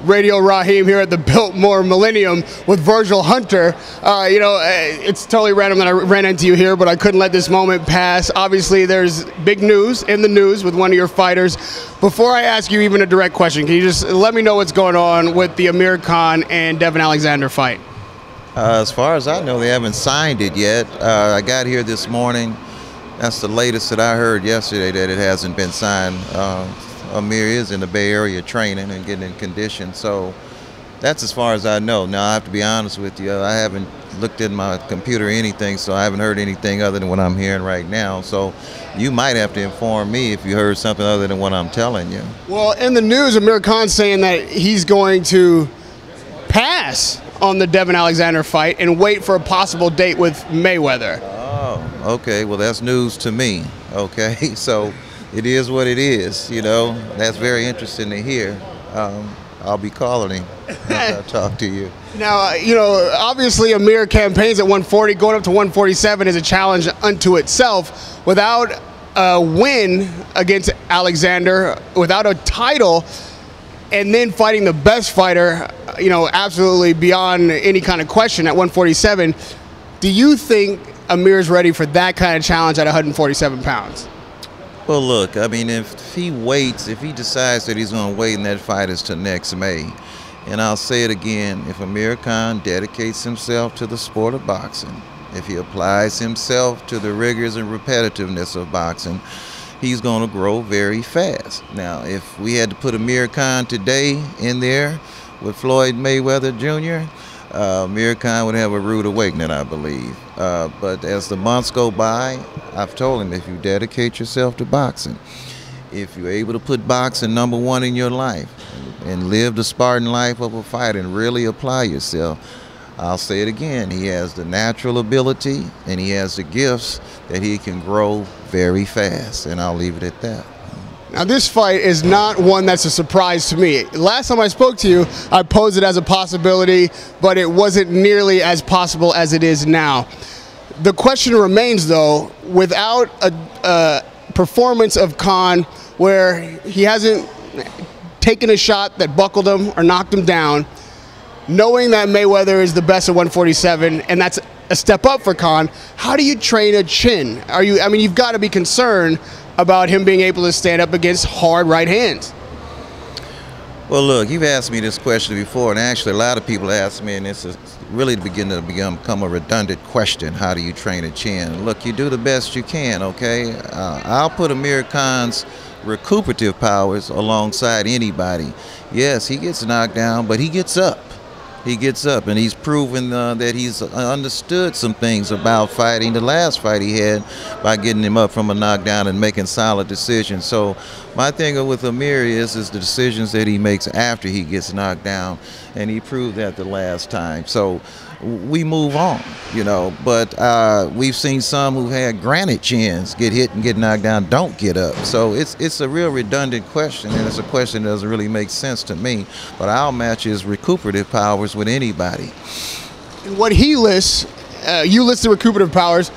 Radio Rahim here at the Biltmore Millennium with Virgil Hunter. It's totally random that I ran into you here, but I couldn't let this moment pass. Obviously, there's big news in the news with one of your fighters. Before I ask you even a direct question, can you just let me know what's going on with the Amir Khan and Devon Alexander fight? As far as I know, they haven't signed it yet. I got here this morning. That's the latest that I heard yesterday, that it hasn't been signed. Amir is in the Bay Area training and getting in condition, so that's as far as I know. Now, I have to be honest with you, I haven't looked in my computer or anything, so I haven't heard anything other than what I'm hearing right now. So you might have to inform me if you heard something other than what I'm telling you. Well, in the news, Amir Khan's saying that he's going to pass on the Devon Alexander fight and wait for a possible date with Mayweather. Oh, okay. Well, that's news to me. Okay, so it is what it is, you know. That's very interesting to hear. I'll be calling him after I talk to you. Now, obviously Amir campaigns at 140. Going up to 147 is a challenge unto itself. Without a win against Alexander, without a title, and then fighting the best fighter, absolutely beyond any kind of question at 147, do you think Amir's ready for that kind of challenge at 147 pounds? Well, look, I mean, if he waits, if he decides that he's going to wait and that fight is to next May, and I'll say it again, if Amir Khan dedicates himself to the sport of boxing, if he applies himself to the rigors and repetitiveness of boxing, he's going to grow very fast. Now, if we had to put Amir Khan today in there with Floyd Mayweather Jr., Amir Khan would have a rude awakening, I believe. But as the months go by, I've told him, if you dedicate yourself to boxing, if you're able to put boxing #1 in your life and live the Spartan life of a fighter and really apply yourself, I'll say it again, he has the natural ability and he has the gifts that he can grow very fast, and I'll leave it at that. Now, this fight is not one that's a surprise to me. Last time I spoke to you, I posed it as a possibility, but it wasn't nearly as possible as it is now. The question remains, though, without a performance of Khan where he hasn't taken a shot that buckled him or knocked him down, knowing that Mayweather is the best at 147, and that's a step up for Khan, how do you train a chin? You've got to be concerned about him being able to stand up against hard right hands. Well, look, you've asked me this question before, and actually a lot of people ask me, and this is really beginning to become a redundant question: how do you train a chin? Look, you do the best you can, okay? I'll put Amir Khan's recuperative powers alongside anybody. Yes, he gets knocked down, but he gets up. He gets up, and he's proven that he's understood some things about fighting. The last fight he had, by getting him up from a knockdown and making solid decisions. So my thing with Amir is the decisions that he makes after he gets knocked down, and he proved that the last time. So we move on, but we've seen some who've had granite chins get hit and get knocked down, don't get up. So it's a real redundant question, and it's a question that doesn't really make sense to me. But I'll match his recuperative powers with anybody. What he lists, you list the recuperative powers.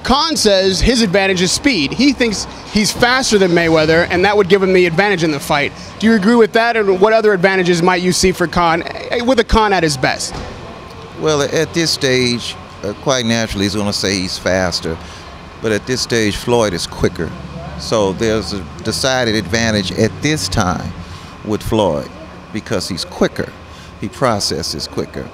Khan says his advantage is speed. He thinks he's faster than Mayweather, and that would give him the advantage in the fight. Do you agree with that, and what other advantages might you see for Khan, with a Khan at his best? Well, at this stage, quite naturally, he's going to say he's faster. But at this stage, Floyd is quicker. So there's a decided advantage at this time with Floyd because he's quicker. He processes quicker.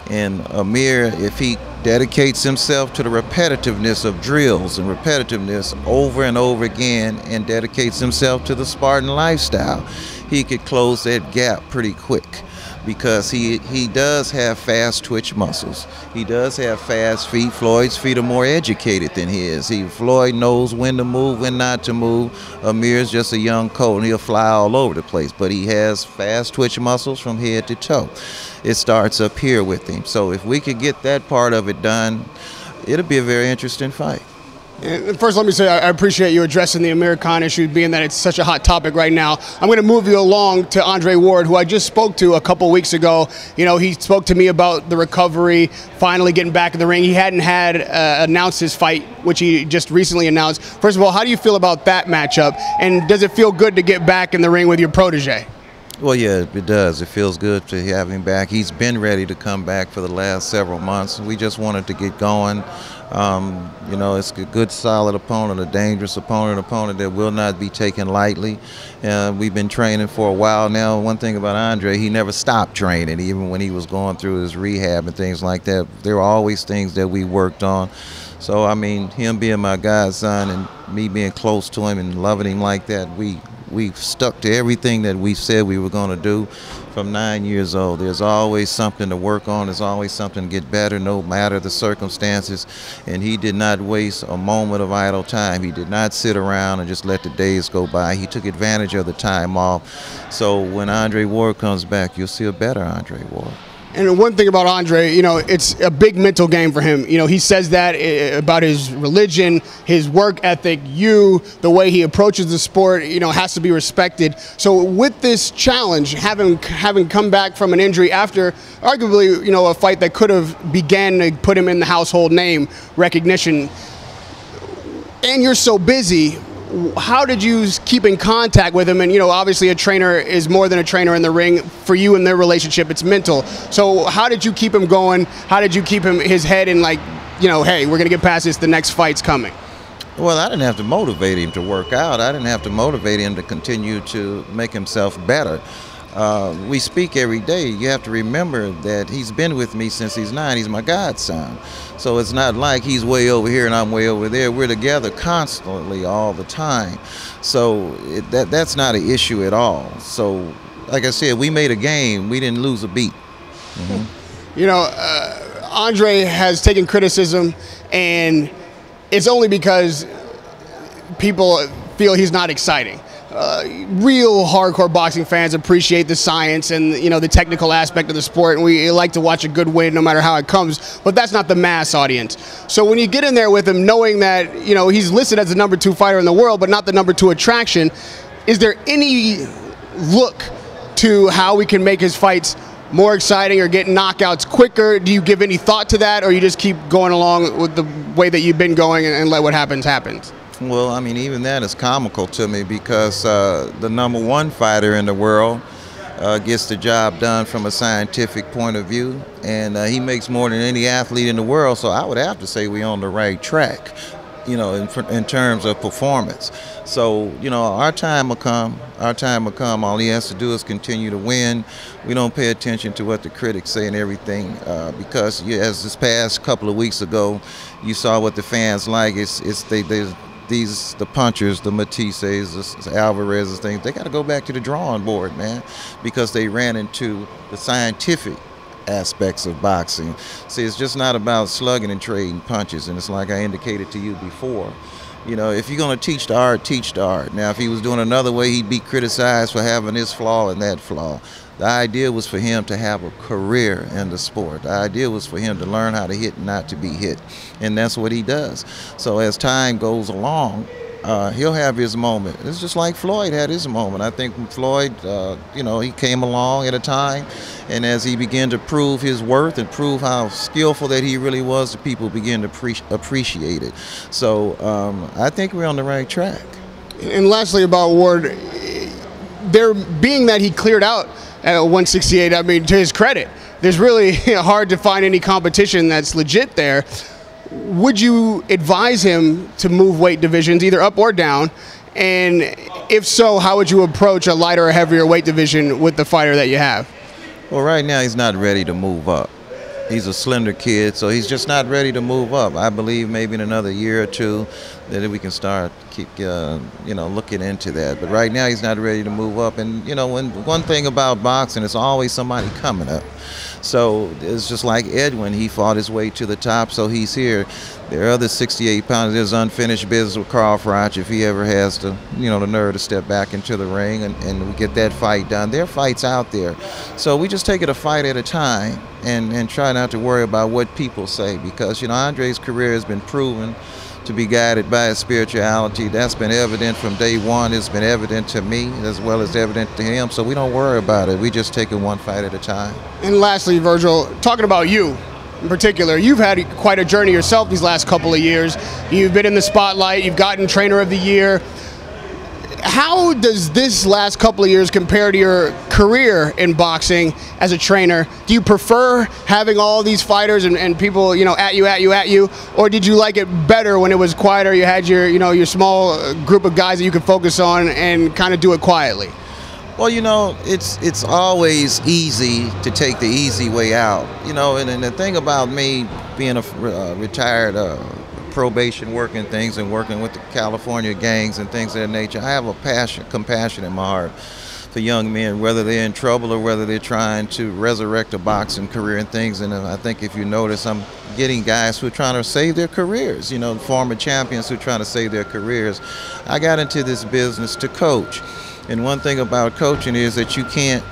And Amir, if he dedicates himself to the repetitiveness of drills and repetitiveness over and over again and dedicates himself to the Spartan lifestyle, he could close that gap pretty quick. Because he does have fast twitch muscles. He does have fast feet. Floyd's feet are more educated than his. Floyd knows when to move, when not to move. Amir's just a young colt, and he'll fly all over the place. But he has fast twitch muscles from head to toe. It starts up here with him. So if we could get that part of it done, it'll be a very interesting fight. And first, let me say I appreciate you addressing the Amir Khan issue, being that it's such a hot topic right now. I'm going to move you along to Andre Ward, who I just spoke to a couple weeks ago. He spoke to me about the recovery, finally getting back in the ring. He hadn't had announced his fight, which he just recently announced. First of all, how do you feel about that matchup? And does it feel good to get back in the ring with your protege? Well, yeah, it does. It feels good to have him back. He's been ready to come back for the last several months. We just wanted to get going. You know, it's a good, solid opponent, a dangerous opponent, an opponent that will not be taken lightly. We've been training for a while now. One thing about Andre, he never stopped training, even when he was going through his rehab and things like that. There were always things that we worked on. So, I mean, him being my godson and me being close to him and loving him like that, we've stuck to everything that we said we were going to do from 9 years old. There's always something to work on. There's always something to get better, no matter the circumstances. And he did not waste a moment of idle time. He did not sit around and just let the days go by. He took advantage of the time off. So when Andre Ward comes back, you'll see a better Andre Ward. And one thing about Andre, you know, it's a big mental game for him. You know, he says that about his religion, his work ethic, the way he approaches the sport, you know, has to be respected. So with this challenge, having come back from an injury after arguably, you know, a fight that could have began to put him in the household name recognition, and you're so busy, how did you keep in contact with him? And, you know, obviously a trainer is more than a trainer in the ring. For you and their relationship, it's mental. So how did you keep him going? How did you keep his head in, like, you know, hey, we're going to get past this, the next fight's coming? Well, I didn't have to motivate him to work out. I didn't have to motivate him to continue to make himself better. We speak every day. You have to remember that he's been with me since he's 9. He's my godson. So it's not like he's way over here and I'm way over there. We're together constantly all the time. So that's not an issue at all. So like I said, we made a game. We didn't lose a beat. Mm-hmm. You know, Andre has taken criticism, and it's only because people feel he's not exciting. Real hardcore boxing fans appreciate the science and, you know, the technical aspect of the sport, and we like to watch a good win no matter how it comes, but that's not the mass audience. So when you get in there with him knowing that, you know, he's listed as the #2 fighter in the world but not the #2 attraction, is there any look to how we can make his fights more exciting or get knockouts quicker? Do you give any thought to that, or you just keep going along with the way that you've been going and let what happens happens? Well, I mean, even that is comical to me because the #1 fighter in the world gets the job done from a scientific point of view, and he makes more than any athlete in the world. So I would have to say we're on the right track, you know, in terms of performance. So, you know, our time will come. Our time will come. All he has to do is continue to win. We don't pay attention to what the critics say and everything because, as this past couple of weeks ago, you saw what the fans like. The punchers, the Matisses, the Alvarez's things, they got to go back to the drawing board, man, because they ran into the scientific aspects of boxing. See, it's just not about slugging and trading punches, and it's like I indicated to you before. You know, if you're going to teach the art, teach the art. Now, if he was doing another way, he'd be criticized for having this flaw and that flaw. The idea was for him to have a career in the sport. The idea was for him to learn how to hit and not to be hit. And that's what he does. So as time goes along, he'll have his moment. It's just like Floyd had his moment. I think Floyd, you know, he came along at a time, and as he began to prove his worth and prove how skillful that he really was, the people began to appreciate it. So I think we're on the right track. And lastly about Ward, there being that he cleared out at 168, I mean, to his credit, there's really hard to find any competition that's legit there. Would you advise him to move weight divisions, either up or down? And if so, how would you approach a lighter or heavier weight division with the fighter that you have? Well, right now he's not ready to move up. He's a slender kid, so he's just not ready to move up. I believe maybe in another year or two that we can start you know, looking into that. But right now he's not ready to move up. And, you know, one thing about boxing, it's always somebody coming up. So it's just like Edwin, he fought his way to the top, so he's here. There are other 68 pounders. There's unfinished business with Carl Froch if he ever has the, you know, the nerve to step back into the ring and we get that fight done. There are fights out there. So we just take it a fight at a time and try not to worry about what people say, because, you know, Andre's career has been proven to be guided by his spirituality. That's been evident from day one. It's been evident to me as well as evident to him. So we don't worry about it. We just take it one fight at a time. And lastly, Virgil, talking about you in particular, you've had quite a journey yourself these last couple of years. You've been in the spotlight. You've gotten Trainer of the Year. How does this last couple of years compare to your career in boxing as a trainer, do you prefer having all these fighters and people, you know, at you, or did you like it better when it was quieter? You had your, you know, your small group of guys that you could focus on and kind of do it quietly. Well, you know, it's always easy to take the easy way out, you know, and the thing about me being a retired probation working things and working with the California gangs and things of that nature, I have a compassion in my heart for young men, whether they're in trouble or whether they're trying to resurrect a boxing career and things. And I think if you notice, I'm getting guys who are trying to save their careers, you know, former champions who are trying to save their careers. I got into this business to coach. And one thing about coaching is that you can't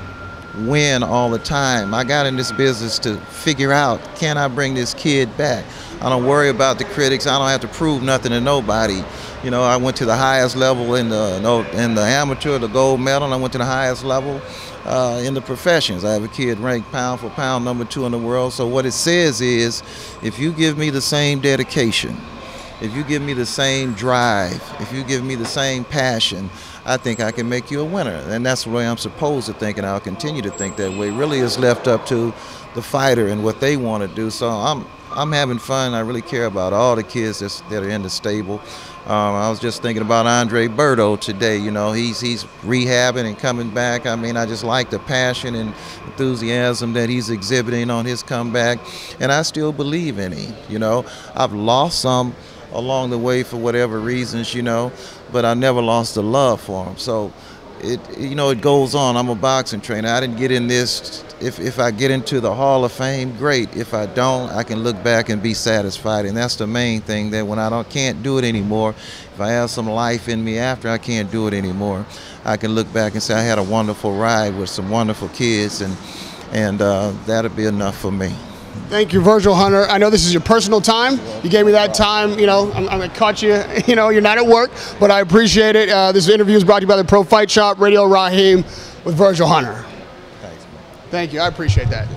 win all the time. I got in this business to figure out, can I bring this kid back? I don't worry about the critics. I don't have to prove nothing to nobody. You know, I went to the highest level in the amateur, the gold medal, and I went to the highest level in the professions. I have a kid ranked pound for pound #2 in the world. So what it says is, if you give me the same dedication, if you give me the same drive, if you give me the same passion, I think I can make you a winner. And that's the way I'm supposed to think, and I'll continue to think that way. Really is left up to the fighter and what they want to do. So I'm having fun. I really care about all the kids that are in the stable. I was just thinking about Andre Berto today. You know, he's rehabbing and coming back. I mean, I just like the passion and enthusiasm that he's exhibiting on his comeback, and I still believe in him. You know, I've lost some along the way for whatever reasons, you know, but I never lost the love for him. So you know, it goes on. I'm a boxing trainer. I didn't get in this. If I get into the Hall of Fame, great. If I don't, I can look back and be satisfied. And that's the main thing, that when I can't do it anymore, if I have some life in me after I can't do it anymore, I can look back and say I had a wonderful ride with some wonderful kids, and that'll be enough for me. Thank you, Virgil Hunter. I know this is your personal time. You gave me that time. You know, I'm going to cut you. You know, you're not at work, but I appreciate it. This interview is brought to you by the Pro Fight Shop, Radio Rahim, with Virgil Hunter. Thanks, man. Thank you. I appreciate that.